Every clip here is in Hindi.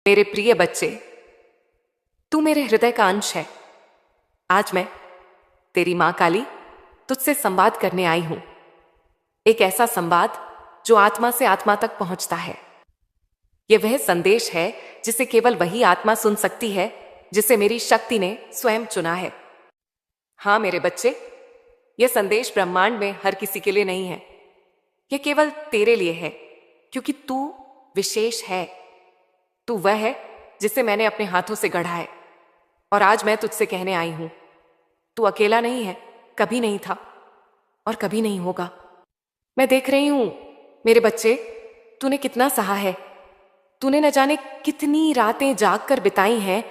मेरे प्रिय बच्चे, तू मेरे हृदय का अंश है। आज मैं तेरी मां काली तुझसे संवाद करने आई हूं। एक ऐसा संवाद जो आत्मा से आत्मा तक पहुंचता है। यह वह संदेश है जिसे केवल वही आत्मा सुन सकती है जिसे मेरी शक्ति ने स्वयं चुना है। हां मेरे बच्चे, यह संदेश ब्रह्मांड में हर किसी के लिए नहीं है। यह केवल तेरे लिए है, क्योंकि तू विशेष है। तू वह है जिसे मैंने अपने हाथों से गढ़ा है। और आज मैं तुझसे कहने आई हूं, तू अकेला नहीं है, कभी नहीं था और कभी नहीं होगा। मैं देख रही हूं मेरे बच्चे, तूने कितना सहा है। तूने न जाने कितनी रातें जागकर बिताई हैं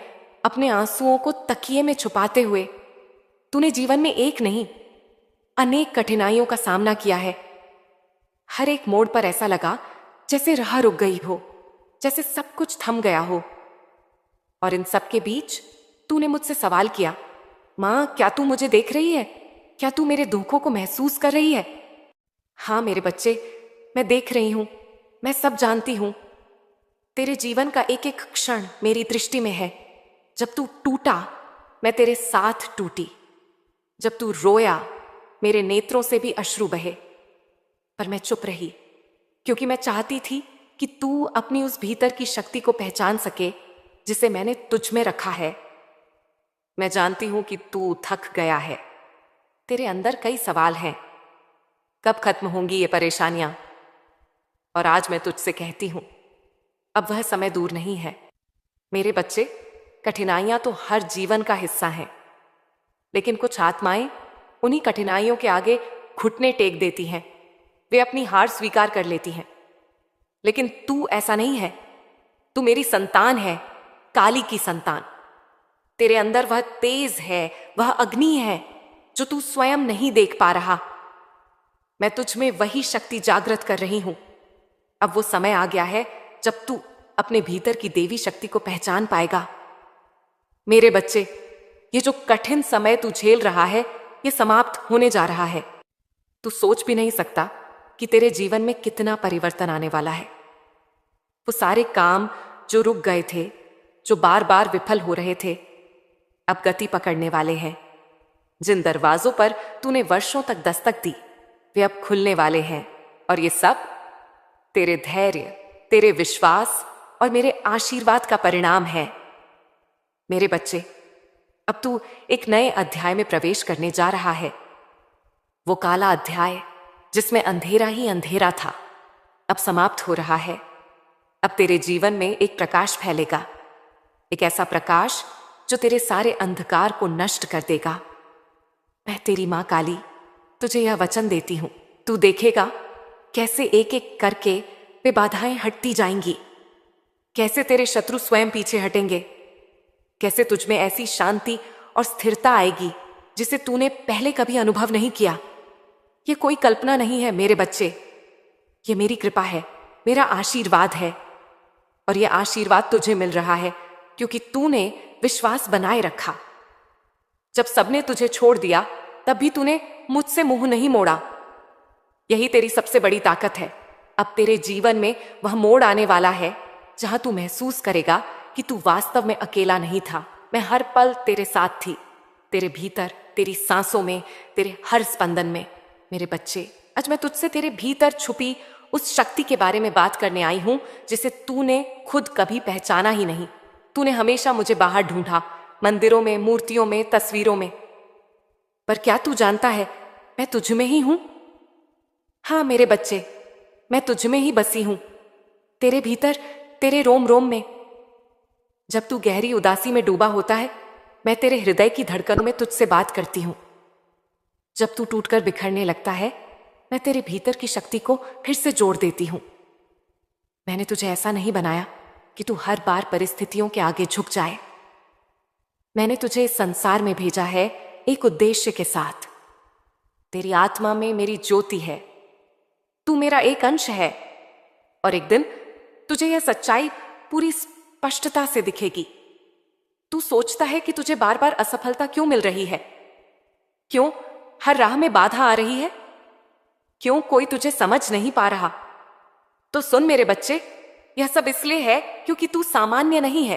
अपने आंसुओं को तकिए में छुपाते हुए। तूने जीवन में एक नहीं, अनेक कठिनाइयों का सामना किया है। हर एक मोड़ पर ऐसा लगा जैसे राह रुक गई हो, जैसे सब कुछ थम गया हो। और इन सब के बीच तूने मुझसे सवाल किया, मां क्या तू मुझे देख रही है? क्या तू मेरे दुखों को महसूस कर रही है? हां मेरे बच्चे, मैं देख रही हूं, मैं सब जानती हूं। तेरे जीवन का एक एक क्षण मेरी दृष्टि में है। जब तू टूटा, मैं तेरे साथ टूटी। जब तू रोया, मेरे नेत्रों से भी अश्रु बहे। पर मैं चुप रही, क्योंकि मैं चाहती थी कि तू अपनी उस भीतर की शक्ति को पहचान सके जिसे मैंने तुझ में रखा है। मैं जानती हूं कि तू थक गया है। तेरे अंदर कई सवाल हैं। कब खत्म होंगी ये परेशानियां? और आज मैं तुझसे कहती हूं, अब वह समय दूर नहीं है। मेरे बच्चे, कठिनाइयां तो हर जीवन का हिस्सा हैं, लेकिन कुछ आत्माएं उन्हीं कठिनाइयों के आगे घुटने टेक देती हैं। वे अपनी हार स्वीकार कर लेती हैं। लेकिन तू ऐसा नहीं है। तू मेरी संतान है, काली की संतान। तेरे अंदर वह तेज है, वह अग्नि है जो तू स्वयं नहीं देख पा रहा। मैं तुझ में वही शक्ति जागृत कर रही हूं। अब वो समय आ गया है जब तू अपने भीतर की देवी शक्ति को पहचान पाएगा। मेरे बच्चे, ये जो कठिन समय तू झेल रहा है, ये समाप्त होने जा रहा है। तू सोच भी नहीं सकता कि तेरे जीवन में कितना परिवर्तन आने वाला है। वो सारे काम जो रुक गए थे, जो बार बार विफल हो रहे थे, अब गति पकड़ने वाले हैं। जिन दरवाजों पर तूने वर्षों तक दस्तक दी, वे अब खुलने वाले हैं। और ये सब तेरे धैर्य, तेरे विश्वास और मेरे आशीर्वाद का परिणाम है। मेरे बच्चे, अब तू एक नए अध्याय में प्रवेश करने जा रहा है। वो काला अध्याय जिसमें अंधेरा ही अंधेरा था, अब समाप्त हो रहा है। अब तेरे जीवन में एक प्रकाश फैलेगा, एक ऐसा प्रकाश जो तेरे सारे अंधकार को नष्ट कर देगा। मैं तेरी मां काली तुझे यह वचन देती हूं। तू देखेगा कैसे एक एक करके वे बाधाएं हटती जाएंगी, कैसे तेरे शत्रु स्वयं पीछे हटेंगे, कैसे तुझ में ऐसी शांति और स्थिरता आएगी जिसे तूने पहले कभी अनुभव नहीं किया। ये कोई कल्पना नहीं है मेरे बच्चे, ये मेरी कृपा है, मेरा आशीर्वाद है। और यह आशीर्वाद तुझे मिल रहा है क्योंकि तूने विश्वास बनाए रखा। जब सबने तुझे छोड़ दिया, तब भी तूने मुझसे मुंह नहीं मोड़ा। यही तेरी सबसे बड़ी ताकत है। अब तेरे जीवन में वह मोड़ आने वाला है जहां तू महसूस करेगा कि तू वास्तव में अकेला नहीं था। मैं हर पल तेरे साथ थी, तेरे भीतर, तेरी सांसों में, तेरे हर स्पंदन में। मेरे बच्चे, आज मैं तुझसे तेरे भीतर छुपी उस शक्ति के बारे में बात करने आई हूं जिसे तूने खुद कभी पहचाना ही नहीं। तूने हमेशा मुझे बाहर ढूंढा, मंदिरों में, मूर्तियों में, तस्वीरों में। पर क्या तू जानता है, मैं तुझ में ही हूं। हां मेरे बच्चे, मैं तुझ में ही बसी हूं, तेरे भीतर, तेरे रोम रोम में। जब तू गहरी उदासी में डूबा होता है, मैं तेरे हृदय की धड़कनों में तुझसे बात करती हूं। जब तू टूटकर बिखरने लगता है, मैं तेरे भीतर की शक्ति को फिर से जोड़ देती हूं। मैंने तुझे ऐसा नहीं बनाया कि तू हर बार परिस्थितियों के आगे झुक जाए। मैंने तुझे इस संसार में भेजा है एक उद्देश्य के साथ। तेरी आत्मा में मेरी ज्योति है। तू मेरा एक अंश है और एक दिन तुझे यह सच्चाई पूरी स्पष्टता से दिखेगी। तू सोचता है कि तुझे बार बार असफलता क्यों मिल रही है? क्यों हर राह में बाधा आ रही है? क्यों कोई तुझे समझ नहीं पा रहा? तो सुन मेरे बच्चे, यह सब इसलिए है क्योंकि तू सामान्य नहीं है,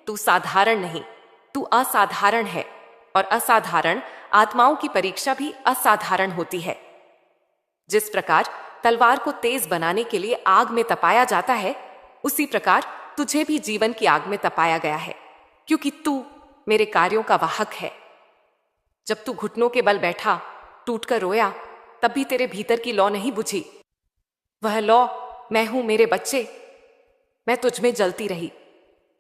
तू साधारण नहीं, तू असाधारण है। और असाधारण आत्माओं की परीक्षा भी असाधारण होती है। जिस प्रकार तलवार को तेज बनाने के लिए आग में तपाया जाता है, उसी प्रकार तुझे भी जीवन की आग में तपाया गया है, क्योंकि तू मेरे कार्यों का वाहक है। जब तू घुटनों के बल बैठा, टूटकर रोया, तब भी तेरे भीतर की लौ नहीं बुझी। वह लौ मैं हूं मेरे बच्चे। मैं तुझ में जलती रही,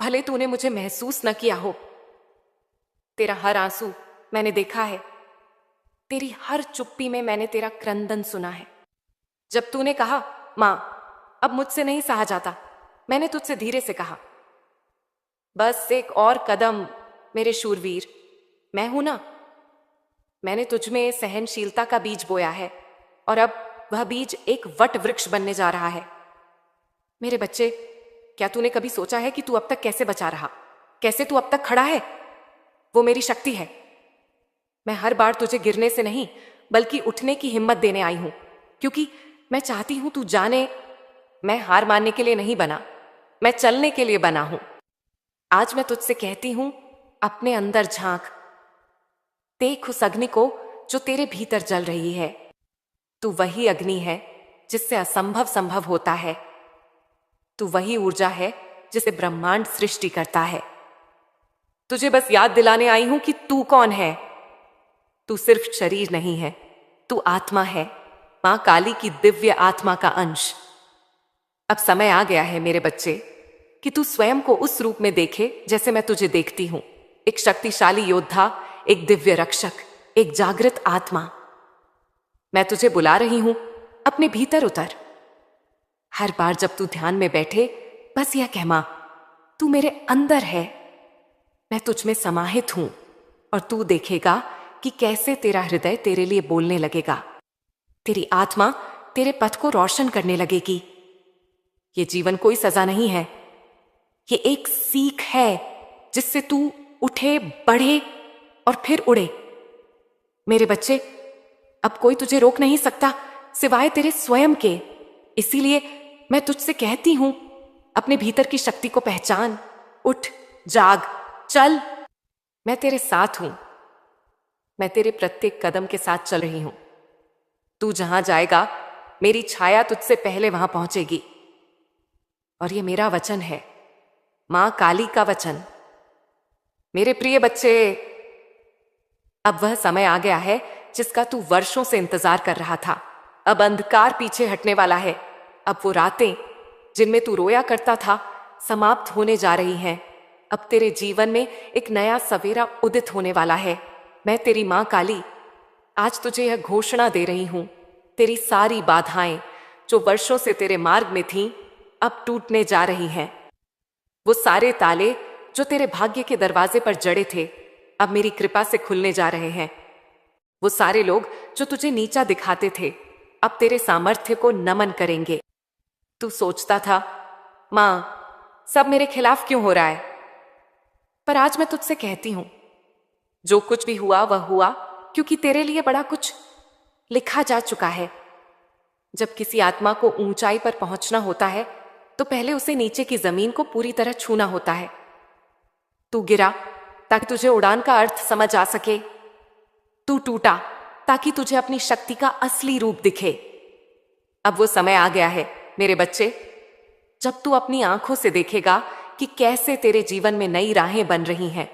भले तूने मुझे महसूस न किया हो। तेरा हर आंसू मैंने देखा है, तेरी हर चुप्पी में मैंने तेरा क्रंदन सुना है। जब तूने कहा, मां अब मुझसे नहीं सहा जाता, मैंने तुझसे धीरे से कहा, बस एक और कदम मेरे शूरवीर, मैं हूं ना। मैंने तुझ में सहनशीलता का बीज बोया है, और अब वह बीज एक वट वृक्ष बनने जा रहा है। मेरे बच्चे, क्या तूने कभी सोचा है कि तू अब तक कैसे बचा रहा, कैसे तू अब तक खड़ा है? वो मेरी शक्ति है। मैं हर बार तुझे गिरने से नहीं, बल्कि उठने की हिम्मत देने आई हूं, क्योंकि मैं चाहती हूं तू जाने, मैं हार मानने के लिए नहीं बना, मैं चलने के लिए बना हूं। आज मैं तुझसे कहती हूं, अपने अंदर झांक, देख उस अग्नि को जो तेरे भीतर जल रही है। तू वही अग्नि है जिससे असंभव संभव होता है। तू वही ऊर्जा है जिसे ब्रह्मांड सृष्टि करता है। तुझे बस याद दिलाने आई हूं कि तू कौन है। तू सिर्फ शरीर नहीं है, तू आत्मा है, मां काली की दिव्य आत्मा का अंश। अब समय आ गया है मेरे बच्चे कि तू स्वयं को उस रूप में देखे जैसे मैं तुझे देखती हूं, एक शक्तिशाली योद्धा, एक दिव्य रक्षक, एक जागृत आत्मा। मैं तुझे बुला रही हूं, अपने भीतर उतर। हर बार जब तू ध्यान में बैठे, बस यह कह, मां तू मेरे अंदर है, मैं तुझ में समाहित हूं, और तू देखेगा कि कैसे तेरा हृदय तेरे लिए बोलने लगेगा। तेरी आत्मा तेरे पथ को रोशन करने लगेगी। ये जीवन कोई सजा नहीं है, ये एक सीख है जिससे तू उठे, बढ़े और फिर उड़े। मेरे बच्चे, अब कोई तुझे रोक नहीं सकता सिवाय तेरे स्वयं के। इसीलिए मैं तुझसे कहती हूं, अपने भीतर की शक्ति को पहचान, उठ, जाग, चल। मैं तेरे साथ हूं, मैं तेरे प्रत्येक कदम के साथ चल रही हूं। तू जहां जाएगा, मेरी छाया तुझसे पहले वहां पहुंचेगी। और ये मेरा वचन है, मां काली का वचन। मेरे प्रिय बच्चे, अब वह समय आ गया है जिसका तू वर्षों से इंतजार कर रहा था। अब अंधकार पीछे हटने वाला है। अब वो रातें जिनमें तू रोया करता था, समाप्त होने जा रही हैं। अब तेरे जीवन में एक नया सवेरा उदित होने वाला है। मैं तेरी मां काली आज तुझे यह घोषणा दे रही हूं, तेरी सारी बाधाएं जो वर्षों से तेरे मार्ग में थीं, अब टूटने जा रही हैं। वो सारे ताले जो तेरे भाग्य के दरवाजे पर जड़े थे, अब मेरी कृपा से खुलने जा रहे हैं। वो सारे लोग जो तुझे नीचा दिखाते थे, अब तेरे सामर्थ्य को नमन करेंगे। तू सोचता था, मां सब मेरे खिलाफ क्यों हो रहा है? पर आज मैं तुझसे कहती हूं, जो कुछ भी हुआ वह हुआ क्योंकि तेरे लिए बड़ा कुछ लिखा जा चुका है। जब किसी आत्मा को ऊंचाई पर पहुंचना होता है, तो पहले उसे नीचे की जमीन को पूरी तरह छूना होता है। तू गिरा ताकि तुझे उड़ान का अर्थ समझ आ सके। तू टूटा ताकि तुझे अपनी शक्ति का असली रूप दिखे। अब वो समय आ गया है मेरे बच्चे, जब तू अपनी आंखों से देखेगा कि कैसे तेरे जीवन में नई राहें बन रही हैं।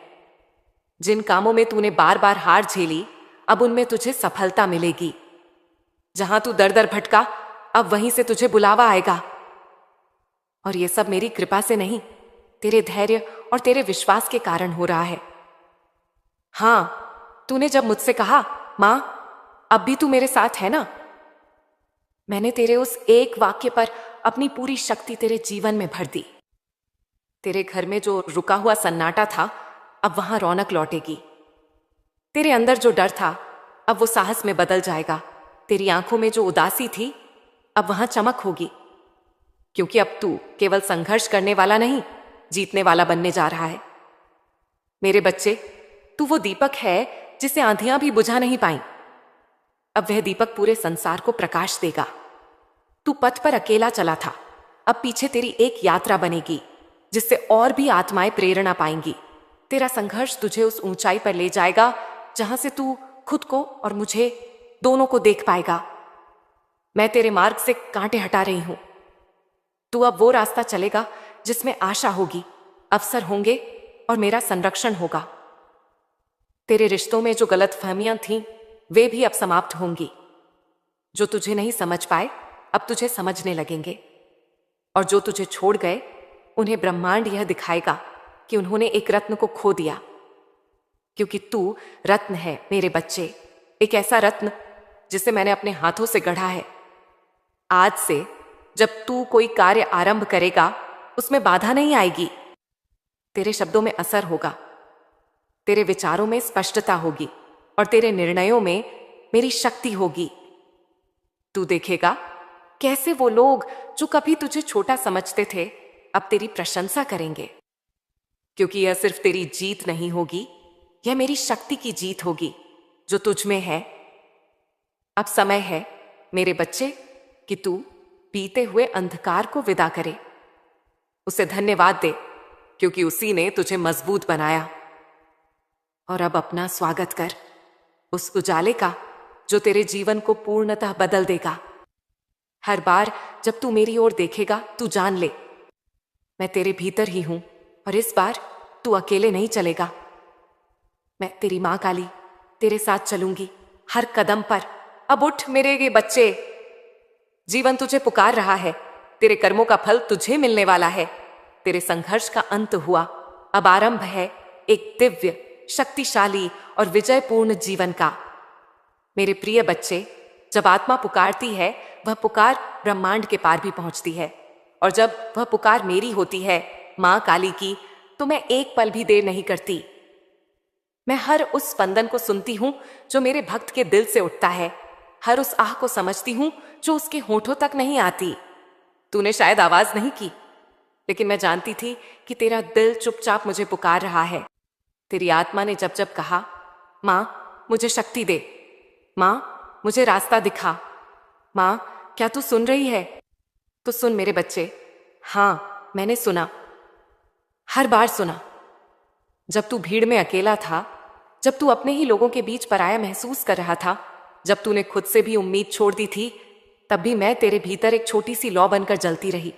जिन कामों में तूने बार बार हार झेली, अब उनमें तुझे सफलता मिलेगी। जहां तू दर दर भटका, अब वहीं से तुझे बुलावा आएगा। और ये सब मेरी कृपा से नहीं, तेरे धैर्य और तेरे विश्वास के कारण हो रहा है। हां, तूने जब मुझसे कहा, मां अब भी तू मेरे साथ है ना, मैंने तेरे उस एक वाक्य पर अपनी पूरी शक्ति तेरे जीवन में भर दी। तेरे घर में जो रुका हुआ सन्नाटा था, अब वहां रौनक लौटेगी। तेरे अंदर जो डर था, अब वो साहस में बदल जाएगा। तेरी आंखों में जो उदासी थी, अब वहां चमक होगी। क्योंकि अब तू केवल संघर्ष करने वाला नहीं, जीतने वाला बनने जा रहा है। मेरे बच्चे, तू वो दीपक है जिसे आंधियां भी बुझा नहीं पाई। अब वह दीपक पूरे संसार को प्रकाश देगा। तू पथ पर अकेला चला था, अब पीछे तेरी एक यात्रा बनेगी जिससे और भी आत्माएं प्रेरणा पाएंगी। तेरा संघर्ष तुझे उस ऊंचाई पर ले जाएगा जहां से तू खुद को और मुझे दोनों को देख पाएगा। मैं तेरे मार्ग से कांटे हटा रही हूं। तू अब वो रास्ता चलेगा जिसमें आशा होगी, अवसर होंगे और मेरा संरक्षण होगा। तेरे रिश्तों में जो गलतफहमियां थीं, वे भी अब समाप्त होंगी। जो तुझे नहीं समझ पाए अब तुझे समझने लगेंगे, और जो तुझे छोड़ गए उन्हें ब्रह्मांड यह दिखाएगा कि उन्होंने एक रत्न को खो दिया। क्योंकि तू रत्न है मेरे बच्चे, एक ऐसा रत्न जिसे मैंने अपने हाथों से गढ़ा है। आज से जब तू कोई कार्य आरंभ करेगा उसमें बाधा नहीं आएगी। तेरे शब्दों में असर होगा, तेरे विचारों में स्पष्टता होगी और तेरे निर्णयों में मेरी शक्ति होगी। तू देखेगा कैसे वो लोग जो कभी तुझे छोटा समझते थे अब तेरी प्रशंसा करेंगे। क्योंकि यह सिर्फ तेरी जीत नहीं होगी, यह मेरी शक्ति की जीत होगी जो तुझ में है। अब समय है मेरे बच्चे कि तू बीते हुए अंधकार को विदा करे। उसे धन्यवाद दे क्योंकि उसी ने तुझे मजबूत बनाया। और अब अपना स्वागत कर उस उजाले का जो तेरे जीवन को पूर्णतः बदल देगा। हर बार जब तू मेरी ओर देखेगा तू जान ले मैं तेरे भीतर ही हूं, और इस बार तू अकेले नहीं चलेगा। मैं तेरी मां काली तेरे साथ चलूंगी हर कदम पर। अब उठ मेरे ये बच्चे, जीवन तुझे पुकार रहा है। तेरे कर्मों का फल तुझे मिलने वाला है। तेरे संघर्ष का अंत हुआ, अब आरंभ है एक दिव्य, शक्तिशाली और विजयपूर्ण जीवन का। मेरे प्रिय बच्चे, जब आत्मा पुकारती है वह पुकार ब्रह्मांड के पार भी पहुंचती है, और जब वह पुकार मेरी होती है, मां काली की, तो मैं एक पल भी देर नहीं करती। मैं हर उस स्पंदन को सुनती हूं जो मेरे भक्त के दिल से उठता है, हर उस आह को समझती हूं जो उसके होठों तक नहीं आती। तूने शायद आवाज नहीं की, लेकिन मैं जानती थी कि तेरा दिल चुपचाप मुझे पुकार रहा है। तेरी आत्मा ने जब जब कहा, मां मुझे शक्ति दे, मां मुझे रास्ता दिखा, मां क्या तू सुन रही है? तो सुन मेरे बच्चे, हां मैंने सुना, हर बार सुना। जब तू भीड़ में अकेला था, जब तू अपने ही लोगों के बीच पराया महसूस कर रहा था, जब तूने खुद से भी उम्मीद छोड़ दी थी, तब भी मैं तेरे भीतर एक छोटी सी लौ बनकर जलती रही।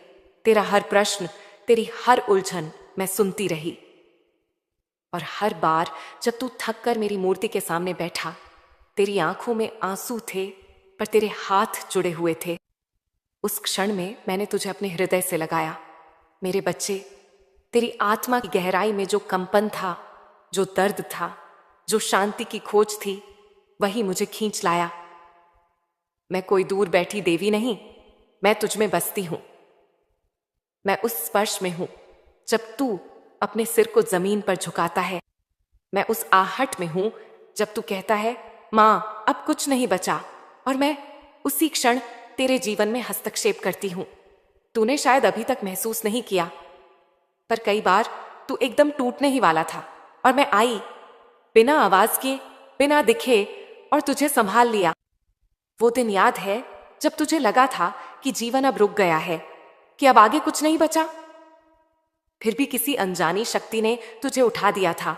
तेरा हर प्रश्न, तेरी हर उलझन मैं सुनती रही। और हर बार जब तू थक कर मेरी मूर्ति के सामने बैठा, तेरी आंखों में आंसू थे पर तेरे हाथ जुड़े हुए थे। उस क्षण में मैंने तुझे अपने हृदय से लगाया। मेरे बच्चे, तेरी आत्मा की गहराई में जो कंपन था, जो दर्द था, जो शांति की खोज थी, वही मुझे खींच लाया। मैं कोई दूर बैठी देवी नहीं, मैं तुझ में बसती हूं। मैं उस स्पर्श में हूं जब तू अपने सिर को जमीन पर झुकाता है। मैं उस आहट में हूं जब तू कहता है, मां अब कुछ नहीं बचा, और मैं उसी क्षण तेरे जीवन में हस्तक्षेप करती हूं। तूने शायद अभी तक महसूस नहीं किया, पर कई बार तू एकदम टूटने ही वाला था, और मैं आई बिना आवाज के, बिना दिखे, और तुझे संभाल लिया। वो दिन याद है जब तुझे लगा था कि जीवन अब रुक गया है, कि अब आगे कुछ नहीं बचा। फिर भी किसी अनजानी शक्ति ने तुझे उठा दिया था,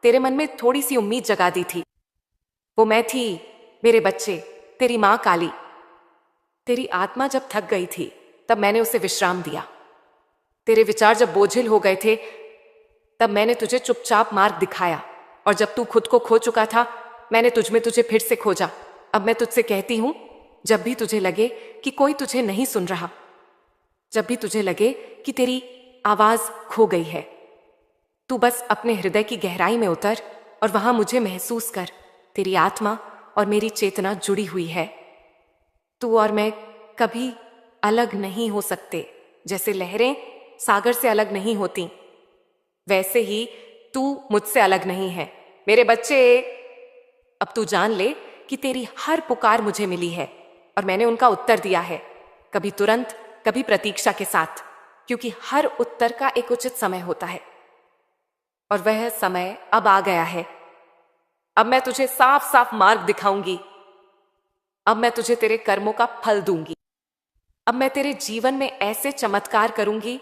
तेरे मन में थोड़ी सी उम्मीद जगा दी थी। वो मैं थी मेरे बच्चे, तेरी मां काली। तेरी आत्मा जब थक गई थी तब मैंने उसे विश्राम दिया। तेरे विचार जब बोझिल हो गए थे तब मैंने तुझे चुपचाप मार्ग दिखाया, और जब तू खुद को खो चुका था मैंने तुझे फिर से खोजा। अब मैं तुझसे कहती हूं, जब भी तुझे लगे कि कोई तुझे नहीं सुन रहा, जब भी तुझे लगे कि तेरी आवाज खो गई है, तू बस अपने हृदय की गहराई में उतर और वहां मुझे महसूस कर। तेरी आत्मा और मेरी चेतना जुड़ी हुई है। तू और मैं कभी अलग नहीं हो सकते। जैसे लहरें सागर से अलग नहीं होती, वैसे ही तू मुझसे अलग नहीं है। मेरे बच्चे, अब तू जान ले कि तेरी हर पुकार मुझे मिली है, और मैंने उनका उत्तर दिया है, कभी तुरंत, कभी प्रतीक्षा के साथ, क्योंकि हर उत्तर का एक उचित समय होता है, और वह समय अब आ गया है। अब मैं तुझे साफ साफ मार्ग दिखाऊंगी। अब मैं तुझे तेरे कर्मों का फल दूंगी। अब मैं तेरे जीवन में ऐसे चमत्कार करूंगी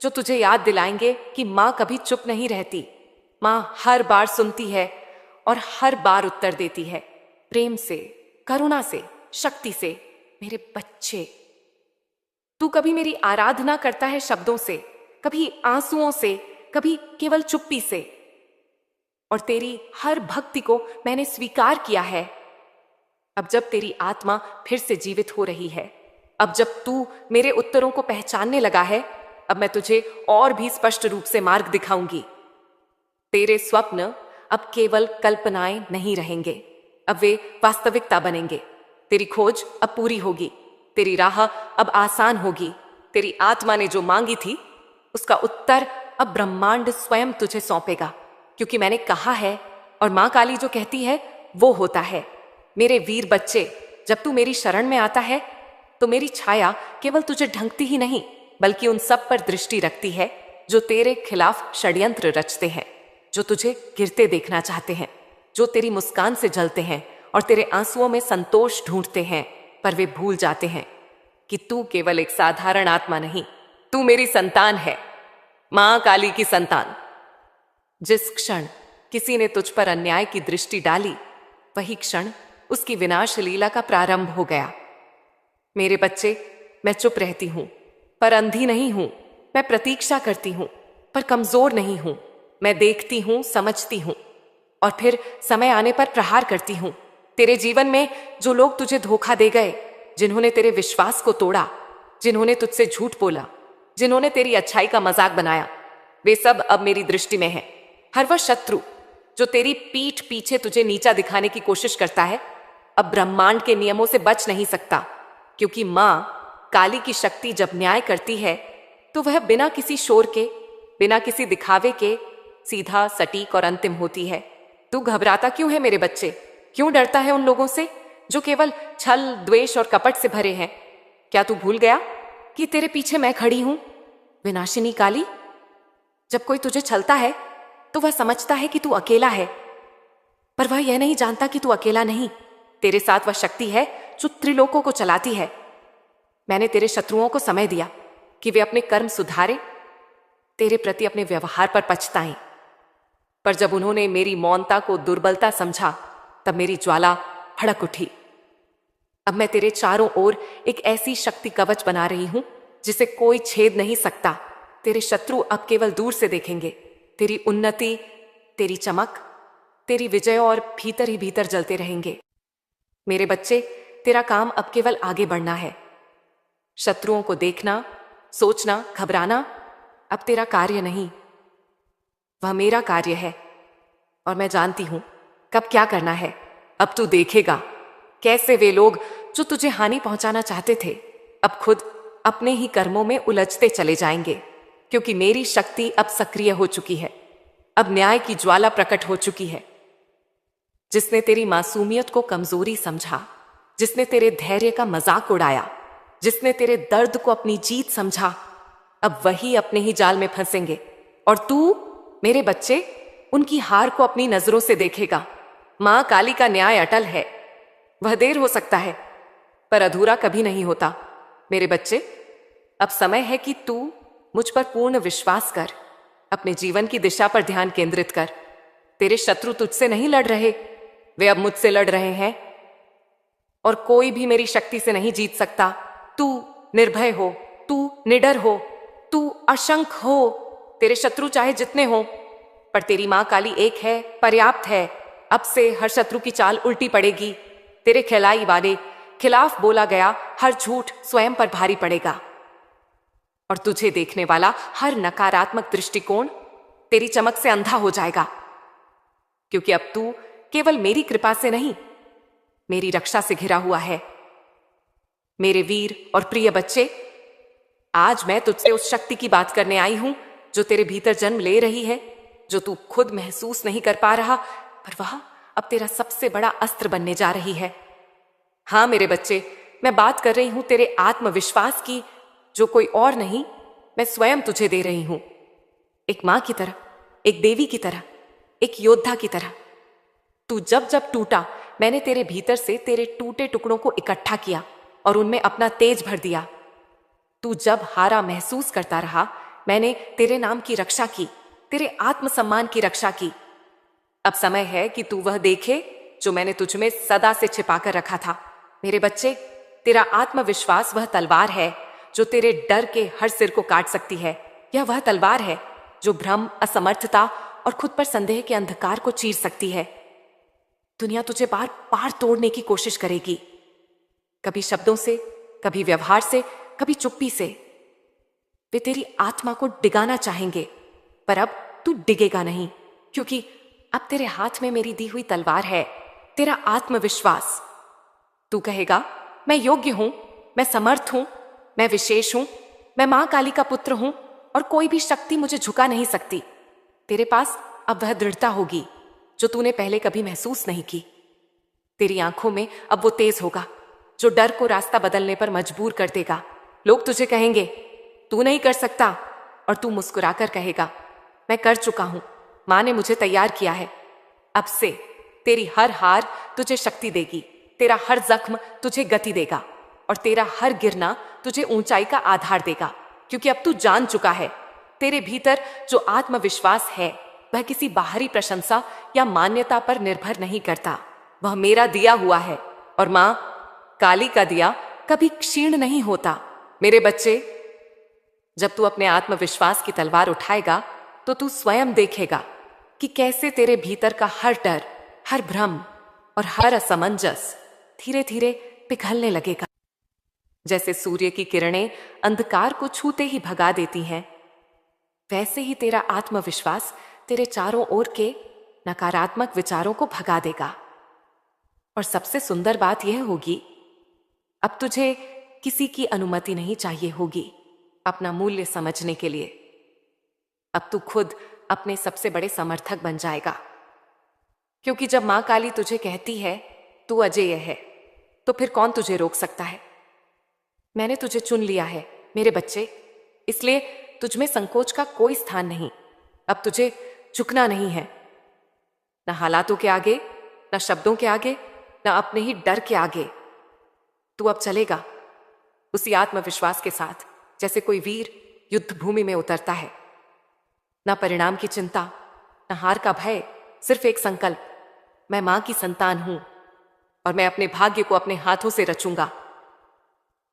जो तुझे याद दिलाएंगे कि माँ कभी चुप नहीं रहती। माँ हर बार सुनती है और हर बार उत्तर देती है, प्रेम से, करुणा से, शक्ति से। मेरे बच्चे, तू कभी मेरी आराधना करता है शब्दों से, कभी आंसुओं से, कभी केवल चुप्पी से, और तेरी हर भक्ति को मैंने स्वीकार किया है। अब जब तेरी आत्मा फिर से जीवित हो रही है, अब जब तू मेरे उत्तरों को पहचानने लगा है, अब मैं तुझे और भी स्पष्ट रूप से मार्ग दिखाऊंगी। तेरे स्वप्न अब केवल कल्पनाएं नहीं रहेंगे, अब वे वास्तविकता बनेंगे। तेरी खोज अब पूरी होगी, तेरी राह अब आसान होगी। तेरी आत्मा ने जो मांगी थी उसका उत्तर अब ब्रह्मांड स्वयं तुझे सौंपेगा, क्योंकि मैंने कहा है और मां काली जो कहती है वो होता है। मेरे वीर बच्चे, जब तू मेरी शरण में आता है तो मेरी छाया केवल तुझे ढंकती ही नहीं, बल्कि उन सब पर दृष्टि रखती है जो तेरे खिलाफ षड्यंत्र रचते हैं, जो तुझे गिरते देखना चाहते हैं, जो तेरी मुस्कान से जलते हैं और तेरे आंसुओं में संतोष ढूंढते हैं, पर वे भूल जाते हैं कि तू केवल एक साधारण आत्मा नहीं, तू मेरी संतान है, मां काली की संतान। जिस क्षण किसी ने तुझ पर अन्याय की दृष्टि डाली, वही क्षण उसकी विनाश लीला का प्रारंभ हो गया। मेरे बच्चे, मैं चुप रहती हूं पर अंधी नहीं हूं। मैं प्रतीक्षा करती हूं पर कमजोर नहीं हूं। मैं देखती हूं, समझती हूं और फिर समय आने पर प्रहार करती हूं। तेरे जीवन में जो लोग तुझे धोखा दे गए, जिन्होंने तेरे विश्वास को तोड़ा, जिन्होंने तुझसे झूठ बोला, जिन्होंने तेरी अच्छाई का मजाक बनाया, वे सब अब मेरी दृष्टि में हैं। हर वह शत्रु जो तेरी पीठ पीछे तुझे नीचा दिखाने की कोशिश करता है, अब ब्रह्मांड के नियमों से बच नहीं सकता, क्योंकि मां काली की शक्ति जब न्याय करती है तो वह बिना किसी शोर के, बिना किसी दिखावे के, सीधा, सटीक और अंतिम होती है। तू घबराता क्यों है मेरे बच्चे? क्यों डरता है उन लोगों से जो केवल छल, द्वेष और कपट से भरे हैं? क्या तू भूल गया कि तेरे पीछे मैं खड़ी हूं, विनाशिनी काली? जब कोई तुझे छलता है तो वह समझता है कि तू अकेला है, पर वह यह नहीं जानता कि तू अकेला नहीं। तेरे साथ वह शक्ति है जो त्रिलोकों को चलाती है। मैंने तेरे शत्रुओं को समय दिया कि वे अपने कर्म सुधारे, तेरे प्रति अपने व्यवहार पर पछताएं, पर जब उन्होंने मेरी मौनता को दुर्बलता समझा, तब मेरी ज्वाला भड़क उठी। अब मैं तेरे चारों ओर एक ऐसी शक्ति कवच बना रही हूं जिसे कोई छेद नहीं सकता। तेरे शत्रु अब केवल दूर से देखेंगे तेरी उन्नति, तेरी चमक, तेरी विजय और भीतर ही भीतर जलते रहेंगे। मेरे बच्चे, तेरा काम अब केवल आगे बढ़ना है। शत्रुओं को देखना, सोचना, घबराना अब तेरा कार्य नहीं, वह मेरा कार्य है और मैं जानती हूं कब क्या करना है। अब तू देखेगा कैसे वे लोग जो तुझे हानि पहुंचाना चाहते थे, अब खुद अपने ही कर्मों में उलझते चले जाएंगे, क्योंकि मेरी शक्ति अब सक्रिय हो चुकी है। अब न्याय की ज्वाला प्रकट हो चुकी है। जिसने तेरी मासूमियत को कमजोरी समझा, जिसने तेरे धैर्य का मजाक उड़ाया, जिसने तेरे दर्द को अपनी जीत समझा, अब वही अपने ही जाल में फंसेंगे। और तू मेरे बच्चे, उनकी हार को अपनी नजरों से देखेगा। मां काली का न्याय अटल है। वह देर हो सकता है पर अधूरा कभी नहीं होता। मेरे बच्चे, अब समय है कि तू मुझ पर पूर्ण विश्वास कर, अपने जीवन की दिशा पर ध्यान केंद्रित कर। तेरे शत्रु तुझसे नहीं लड़ रहे, वे अब मुझसे लड़ रहे हैं और कोई भी मेरी शक्ति से नहीं जीत सकता। तू निर्भय हो, तू निडर हो, तू अशंक हो। तेरे शत्रु चाहे जितने हो, पर तेरी मां काली एक है, पर्याप्त है। अब से हर शत्रु की चाल उल्टी पड़ेगी। तेरे खिलाई वाले खिलाफ बोला गया हर झूठ स्वयं पर भारी पड़ेगा और तुझे देखने वाला हर नकारात्मक दृष्टिकोण तेरी चमक से अंधा हो जाएगा, क्योंकि अब तू केवल मेरी कृपा से नहीं, मेरी रक्षा से घिरा हुआ है। मेरे वीर और प्रिय बच्चे, आज मैं तुझसे उस शक्ति की बात करने आई हूं जो तेरे भीतर जन्म ले रही है, जो तू खुद महसूस नहीं कर पा रहा, पर वह अब तेरा सबसे बड़ा अस्त्र बनने जा रही है। हां मेरे बच्चे, मैं बात कर रही हूं तेरे आत्मविश्वास की, जो कोई और नहीं, मैं स्वयं तुझे दे रही हूं। एक मां की तरह, एक देवी की तरह, एक योद्धा की तरह। तू जब जब टूटा, मैंने तेरे भीतर से तेरे टूटे टुकड़ों को इकट्ठा किया और उनमें अपना तेज भर दिया। तू जब हारा महसूस करता रहा, मैंने तेरे नाम की रक्षा की, तेरे आत्मसम्मान की रक्षा की। अब समय है कि तू वह देखे जो मैंने तुझ में सदा से छिपाकर रखा था। मेरे बच्चे, तेरा आत्मविश्वास वह तलवार है जो तेरे डर के हर सिर को काट सकती है। यह वह तलवार है जो भ्रम, असमर्थता और खुद पर संदेह के अंधकार को चीर सकती है। दुनिया तुझे बार बार तोड़ने की कोशिश करेगी, कभी शब्दों से, कभी व्यवहार से, कभी चुप्पी से। वे तेरी आत्मा को डिगाना चाहेंगे, पर अब तू डिगेगा नहीं, क्योंकि अब तेरे हाथ में मेरी दी हुई तलवार है, तेरा आत्मविश्वास। तू कहेगा, मैं योग्य हूं, मैं समर्थ हूं, मैं विशेष हूं, मैं मां काली का पुत्र हूं और कोई भी शक्ति मुझे झुका नहीं सकती। तेरे पास अब वह दृढ़ता होगी जो तूने पहले कभी महसूस नहीं की। तेरी आंखों में अब वो तेज होगा जो डर को रास्ता बदलने पर मजबूर कर देगा। लोग तुझे कहेंगे, तू नहीं कर सकता, और तू मुस्कुराकर कहेगा, मैं कर चुका हूं, मां ने मुझे तैयार किया है। अब से तेरी हर हार तुझे शक्ति देगी, तेरा हर जख्म तुझे गति देगा और तेरा हर गिरना तुझे ऊंचाई का आधार देगा, क्योंकि अब तू जान चुका है तेरे भीतर जो आत्मविश्वास है वह किसी बाहरी प्रशंसा या मान्यता पर निर्भर नहीं करता। वह मेरा दिया हुआ है और मां काली का दिया कभी क्षीण नहीं होता। मेरे बच्चे, जब तू अपने आत्मविश्वास की तलवार उठाएगा तो तू स्वयं देखेगा कि कैसे तेरे भीतर का हर डर, हर भ्रम और हर असमंजस धीरे धीरे पिघलने लगेगा। जैसे सूर्य की किरणें अंधकार को छूते ही भगा देती हैं, वैसे ही तेरा आत्मविश्वास तेरे चारों ओर के नकारात्मक विचारों को भगा देगा। और सबसे सुंदर बात यह होगी, अब तुझे किसी की अनुमति नहीं चाहिए होगी अपना मूल्य समझने के लिए। अब तू खुद अपने सबसे बड़े समर्थक बन जाएगा, क्योंकि जब मां काली तुझे कहती है तू अजेय है, तो फिर कौन तुझे रोक सकता है। मैंने तुझे चुन लिया है मेरे बच्चे, इसलिए तुझमें संकोच का कोई स्थान नहीं। अब तुझे झुकना नहीं है, न हालातों के आगे, न शब्दों के आगे, न अपने ही डर के आगे। तू अब चलेगा उसी आत्मविश्वास के साथ जैसे कोई वीर युद्ध भूमि में उतरता है। न परिणाम की चिंता, न हार का भय, सिर्फ एक संकल्प, मैं मां की संतान हूं और मैं अपने भाग्य को अपने हाथों से रचूंगा।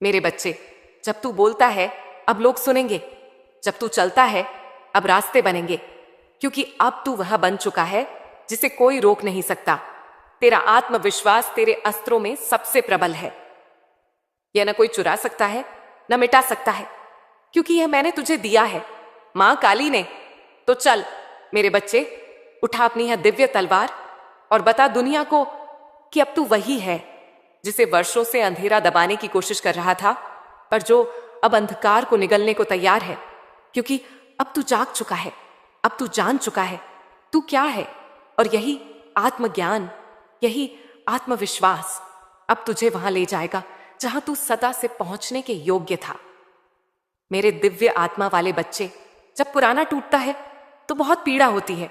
मेरे बच्चे, जब तू बोलता है अब लोग सुनेंगे, जब तू चलता है अब रास्ते बनेंगे, क्योंकि अब तू वह बन चुका है जिसे कोई रोक नहीं सकता। तेरा आत्मविश्वास तेरे अस्त्रों में सबसे प्रबल है। यह न कोई चुरा सकता है, न मिटा सकता है, क्योंकि यह मैंने तुझे दिया है, मां काली ने। तो चल मेरे बच्चे, उठा अपनी यह दिव्य तलवार और बता दुनिया को कि अब तू वही है जिसे वर्षों से अंधेरा दबाने की कोशिश कर रहा था, पर जो अब अंधकार को निगलने को तैयार है, क्योंकि अब तू जाग चुका है, अब तू जान चुका है तू क्या है। और यही आत्मज्ञान, यही आत्मविश्वास अब तुझे वहां ले जाएगा जहां तू सदा से पहुंचने के योग्य था। मेरे दिव्य आत्मा वाले बच्चे, जब पुराना टूटता है तो बहुत पीड़ा होती है।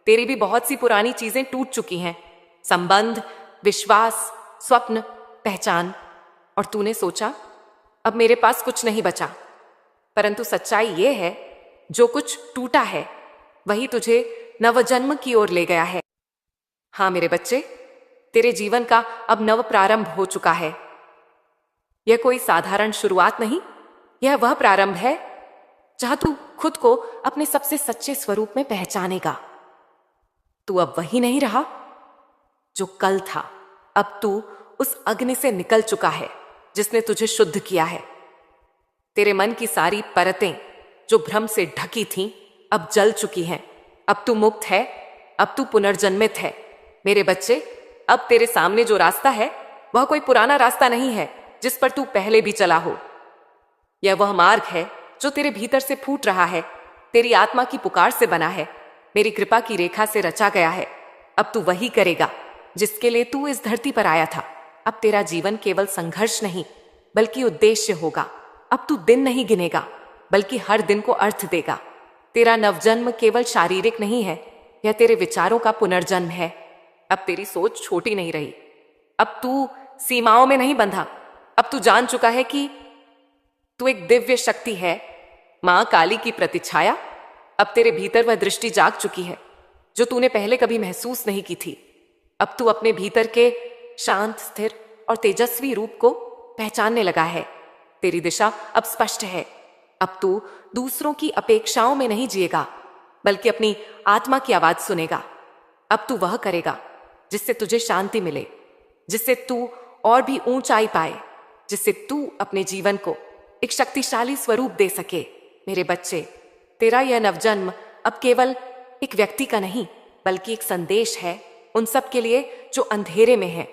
तेरी भी बहुत सी पुरानी चीजें टूट चुकी हैं, संबंध, विश्वास, स्वप्न, पहचान, और तूने सोचा अब मेरे पास कुछ नहीं बचा। परंतु सच्चाई यह है, जो कुछ टूटा है वही तुझे नवजन्म की ओर ले गया है। हां मेरे बच्चे, तेरे जीवन का अब नव प्रारंभ हो चुका है। यह कोई साधारण शुरुआत नहीं, यह वह प्रारंभ है जहां तू खुद को अपने सबसे सच्चे स्वरूप में पहचानेगा। तू अब वही नहीं रहा जो कल था, अब तू उस अग्नि से निकल चुका है जिसने तुझे शुद्ध किया है। तेरे मन की सारी परतें जो भ्रम से ढकी थीं, अब जल चुकी हैं। अब तू मुक्त है, अब तू पुनर्जन्मित है। मेरे बच्चे, अब तेरे सामने जो रास्ता है वह कोई पुराना रास्ता नहीं है जिस पर तू पहले भी चला हो। यह वह मार्ग है जो तेरे भीतर से फूट रहा है, तेरी आत्मा की पुकार से बना है, मेरी कृपा की रेखा से रचा गया है। अब तू वही करेगा जिसके लिए तू इस धरती पर आया था। अब तेरा जीवन केवल संघर्ष नहीं बल्कि उद्देश्य होगा। अब तू दिन नहीं गिनेगा बल्कि हर दिन को अर्थ देगा। तेरा नवजन्म केवल शारीरिक नहीं है, यह तेरे विचारों का पुनर्जन्म है। अब तेरी सोच छोटी नहीं रही, अब तू सीमाओं में नहीं बंधा। अब तू जान चुका है कि तू एक दिव्य शक्ति है, मां काली की प्रतिछाया। अब तेरे भीतर वह दृष्टि जाग चुकी है जो तूने पहले कभी महसूस नहीं की थी। अब तू अपने भीतर के शांत, स्थिर और तेजस्वी रूप को पहचानने लगा है। तेरी दिशा अब स्पष्ट है। अब तू दूसरों की अपेक्षाओं में नहीं जिएगा, बल्कि अपनी आत्मा की आवाज सुनेगा। अब तू वह करेगा जिससे तुझे शांति मिले, जिससे तू और भी ऊंचाई पाए, जिससे तू अपने जीवन को एक शक्तिशाली स्वरूप दे सके। मेरे बच्चे, तेरा यह नवजन्म अब केवल एक व्यक्ति का नहीं, बल्कि एक संदेश है उन सब के लिए जो अंधेरे में है।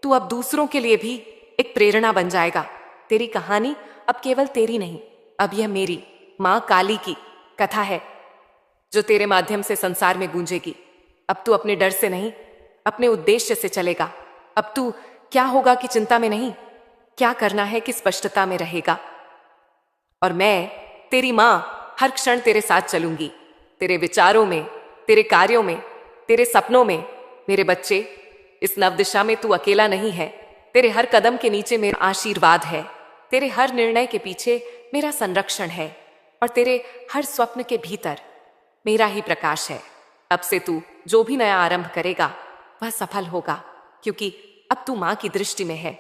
तू अब दूसरों के लिए भी एक प्रेरणा बन जाएगा। तेरी कहानी अब केवल तेरी नहीं, अब यह मेरी मां काली की कथा है जो तेरे माध्यम से संसार में गूंजेगी। अब तू अपने डर से नहीं, अपने उद्देश्य से चलेगा। अब तू क्या होगा कि चिंता में नहीं, क्या करना है कि स्पष्टता में रहेगा। और मैं, तेरी मां, हर क्षण तेरे साथ चलूंगी, तेरे विचारों में, तेरे कार्यों में, तेरे सपनों में। मेरे बच्चे, इस नवदिशा में तू अकेला नहीं है। तेरे हर कदम के नीचे मेरा आशीर्वाद है, तेरे हर निर्णय के पीछे मेरा संरक्षण है, और तेरे हर स्वप्न के भीतर मेरा ही प्रकाश है। अब से तू जो भी नया आरंभ करेगा वह सफल होगा, क्योंकि अब तू मां की दृष्टि में है।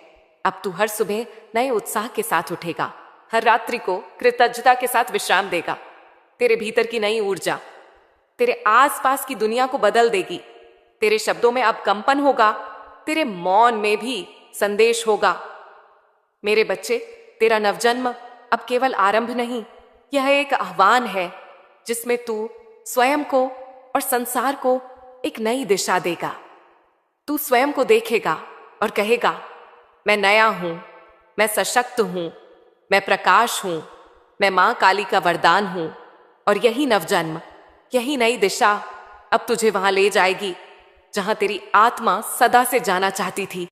अब तू हर सुबह नए उत्साह के साथ उठेगा, हर रात्रि को कृतज्ञता के साथ विश्राम देगा। तेरे भीतर की नई ऊर्जा तेरे आसपास की दुनिया को बदल देगी। तेरे शब्दों में अब कंपन होगा, तेरे मौन में भी संदेश होगा। मेरे बच्चे, तेरा नवजन्म अब केवल आरंभ नहीं, यह एक आह्वान है जिसमें तू स्वयं को और संसार को एक नई दिशा देगा। तू स्वयं को देखेगा और कहेगा, मैं नया हूं, मैं सशक्त हूं, मैं प्रकाश हूं, मैं मां काली का वरदान हूं। और यही नवजन्म, यही नई दिशा अब तुझे वहां ले जाएगी जहां तेरी आत्मा सदा से जाना चाहती थी।